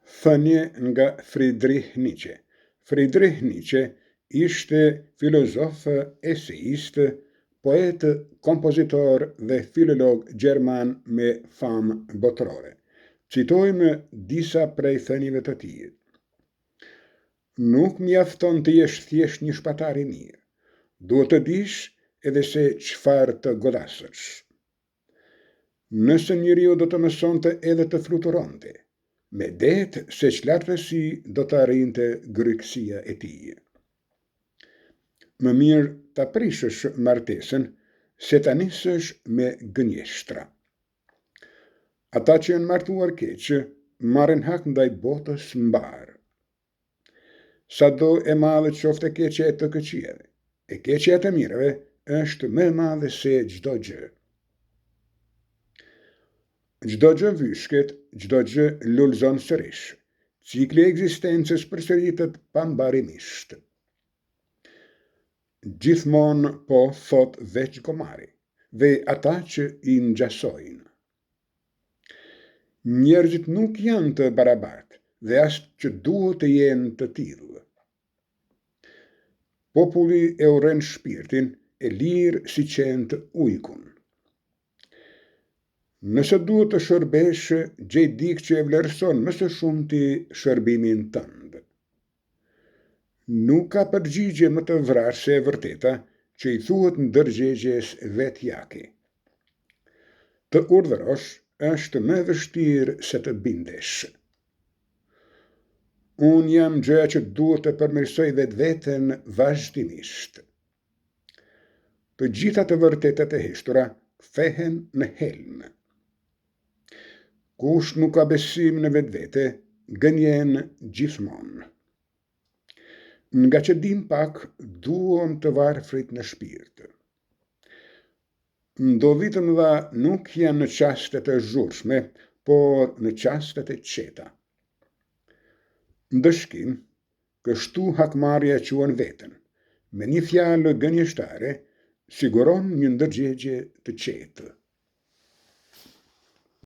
Thënie nga Friedrich Nietzsche. Friedrich Nietzsche ishte filozof, eseist, poet, kompozitor dhe filolog gjerman me famë botërore. Citojmë disa prej thënieve të tij. Nuk mjafton të jesh thjesht një shpatar i mirë. Duhet të dish edhe se çfarë të godasësh. Nëse njeriu do të mësonte edhe të fluturonte, me det se çlartësi do të arrinte grykësia e tij. Më mirë ta prishësh martesën se ta nisësh me gënjeshtra. Ata që janë martuar keq marrin hak ndaj botës mbar. Sado e madhe qofte keqja e të këqijave, e keqja e të mirëve është më e madhe se çdo gjë. Çdo gjë vyshket, çdo gjë lulëzon sërish. Cikli i ekzistencës përsëritet pambarimisht. Gjithmonë po thot veç gomari dhe ata që i ngjasojnë. Njerëzit nuk janë të barabartë dhe as që duhet të jenë të tillë. Populli e urren shpirtin e lirë si qenë ujkun. Nëse duhet të shërbesh, gjej dikë që e vlerëson më së shumti shërbimin tënd. Nuk ka përgjigje më të vrarëse e vërteta që i thuhet ndërgjegjes vetjaki. Të urdhërosh është më vështirë se të bindesh. Unë jam gjëja që duhet të përmirësoj vetveten vazhdimisht. Të gjitha të vërtetat e heshtura kthehen në helm. Kush nuk ka besim në vetvete, gënjen gjithmonë. Nga që dim pak, duam të varfrit në shpirt. Ndodhit të mëdha nuk janë në qastet e zhurshme, por në qastet e qeta. Ndëshkim, kështu hakmarrja quan veten, me një fjalë gënjeshtare, siguron një ndërgjegje të qetë.